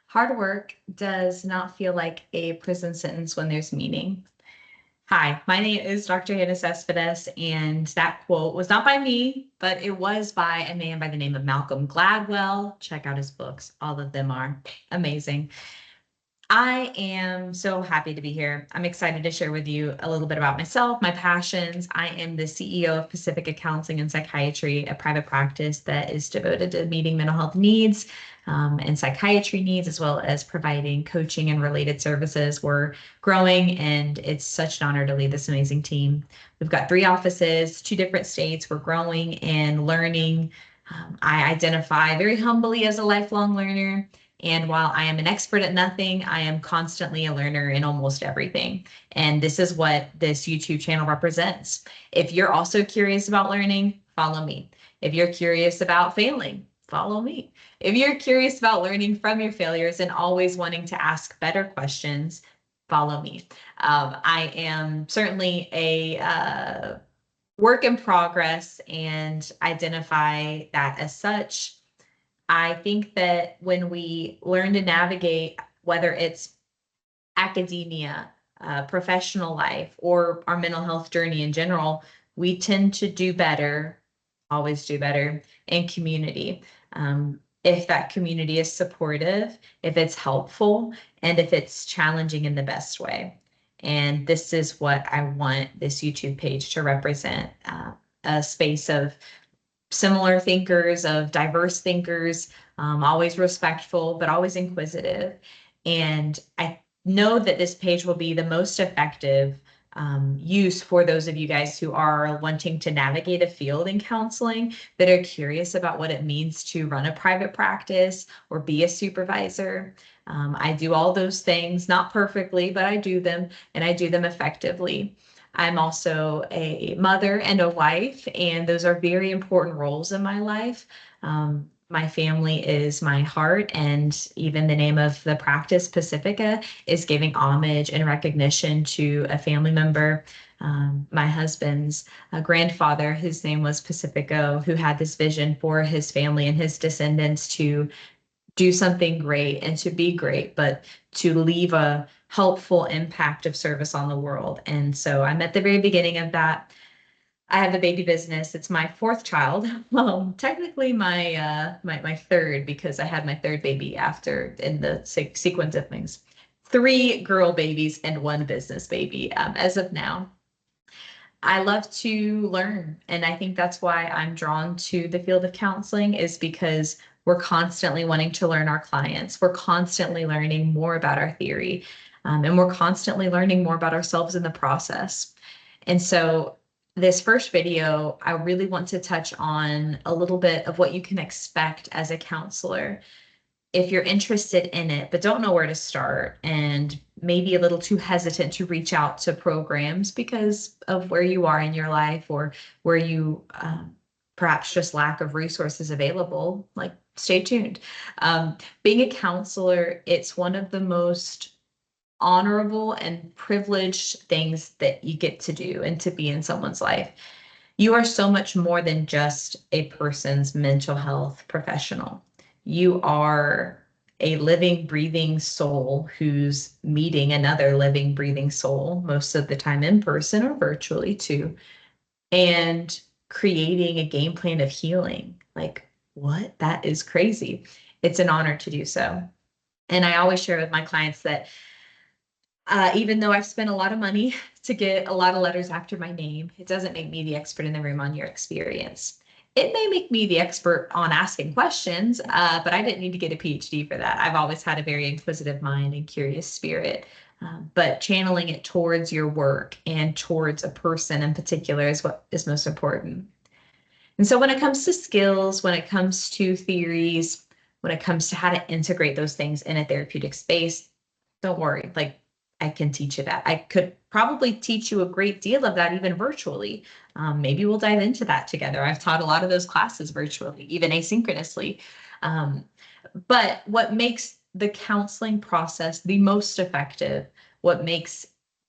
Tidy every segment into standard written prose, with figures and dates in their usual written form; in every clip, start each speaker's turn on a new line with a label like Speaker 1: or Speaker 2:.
Speaker 1: Hard work does not feel like a prison sentence when there's meaning. Hi, my name is Dr. Hannah Cespedes, and that quote was not by me, but it was by a man by the name of Malcolm Gladwell. Check out his books. All of them are amazing. I am so happy to be here. I'm excited to share with you a little bit about myself, my passions. I am the CEO of Pacifica Counseling and Psychiatry, a private practice that is devoted to meeting mental health needs and psychiatry needs, as well as providing coaching and related services. We're growing, and it's such an honor to lead this amazing team. We've got 3 offices, 2 different states. We're growing and learning. I identify very humbly as a lifelong learner. And while I am an expert at nothing, I am constantly a learner in almost everything. And this is what this YouTube channel represents. If you're also curious about learning, follow me. If you're curious about failing, follow me. If you're curious about learning from your failures and always wanting to ask better questions, follow me. I am certainly a work in progress and identify that as such. I think that when we learn to navigate, whether it's academia, professional life, or our mental health journey in general, we tend to do better, always do better in community. If that community is supportive, if it's helpful, and if it's challenging in the best way. And this is what I want this YouTube page to represent, a space of similar thinkers, of diverse thinkers, always respectful, but always inquisitive. And I know that this page will be the most effective use for those of you guys who are wanting to navigate a field in counseling, that are curious about what it means to run a private practice or be a supervisor. I do all those things, not perfectly, but I do them, and I do them effectively. I'm also a mother and a wife, and those are very important roles in my life. My family is my heart, and even the name of the practice, Pacifica, is giving homage and recognition to a family member. My husband's grandfather, his name was Pacifico, who had this vision for his family and his descendants to do something great and to be great, but to leave a helpful impact of service on the world. And so I'm at the very beginning of that. I have the baby business. It's my 4th child. Technically my 3rd, because I had my 3rd baby after in the sequence of things. 3 girl babies and 1 business baby as of now. I love to learn, and I think that's why I'm drawn to the field of counseling, is because we're constantly wanting to learn our clients. We're constantly learning more about our theory, and we're constantly learning more about ourselves in the process. And so this first video, I really want to touch on a little bit of what you can expect as a counselor if you're interested in it, but don't know where to start, and maybe a little too hesitant to reach out to programs because of where you are in your life, or where you perhaps just lack of resources available, like, stay tuned. Being a counselor, it's one of the most honorable and privileged things that you get to do and to be in someone's life. You are so much more than just a person's mental health professional. You are a living, breathing soul who's meeting another living, breathing soul, most of the time in person or virtually too, and creating a game plan of healing. Like, what? That is crazy. It's an honor to do so. And I always share with my clients that even though I've spent a lot of money to get a lot of letters after my name, it doesn't make me the expert in the room on your experience. It may make me the expert on asking questions, but I didn't need to get a PhD for that. I've always had a very inquisitive mind and curious spirit, but channeling it towards your work and towards a person in particular is what is most important. And so when it comes to skills, when it comes to theories, when it comes to how to integrate those things in a therapeutic space, don't worry, like, I can teach you that. I could probably teach you a great deal of that even virtually. Maybe we'll dive into that together. I've taught a lot of those classes virtually, even asynchronously. But what makes the counseling process the most effective, what makes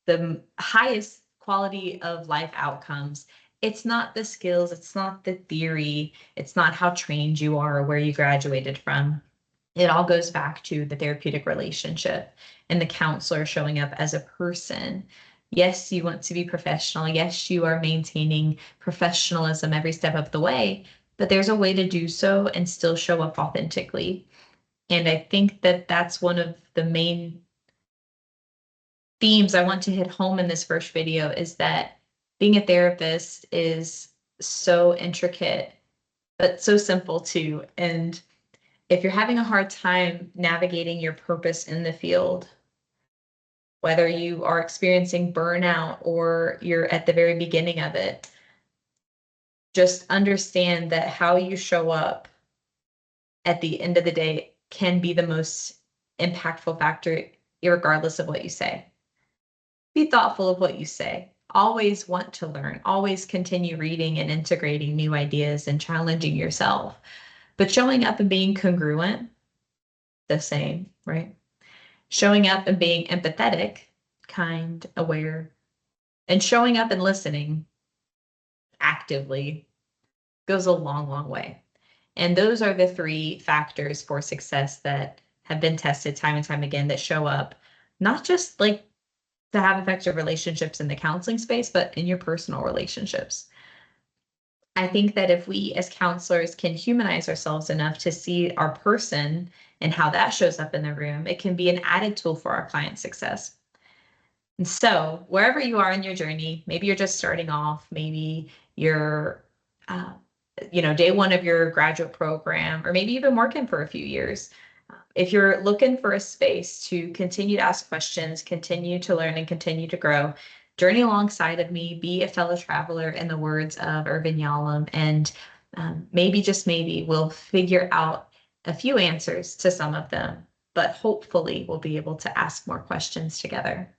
Speaker 1: the highest quality of life outcomes, it's not the skills, it's not the theory, it's not how trained you are or where you graduated from. it all goes back to the therapeutic relationship and the counselor showing up as a person. Yes, you want to be professional. Yes, you are maintaining professionalism every step of the way, but there's a way to do so and still show up authentically. And I think that that's one of the main themes I want to hit home in this first video, is that being a therapist is so intricate, but so simple too. And if you're having a hard time navigating your purpose in the field, whether you are experiencing burnout or you're at the very beginning of it, just understand that how you show up at the end of the day can be the most impactful factor, regardless of what you say. Be thoughtful of what you say. Always want to learn, always continue reading and integrating new ideas and challenging yourself. But showing up and being congruent, the same, right? Showing up and being empathetic, kind, aware, and showing up and listening actively goes a long, long way. And those are the 3 factors for success that have been tested time and time again, that show up, not just like to have effective relationships in the counseling space, but in your personal relationships. I think that if we as counselors can humanize ourselves enough to see our person and how that shows up in the room, it can be an added tool for our client success. And so wherever you are in your journey, maybe you're just starting off, maybe you're, day one of your graduate program, or maybe you've been working for a few years. If you're looking for a space to continue to ask questions, continue to learn, and continue to grow, journey alongside of me, be a fellow traveler, in the words of Irvin Yalom, and maybe, just maybe, we'll figure out a few answers to some of them, but hopefully we'll be able to ask more questions together.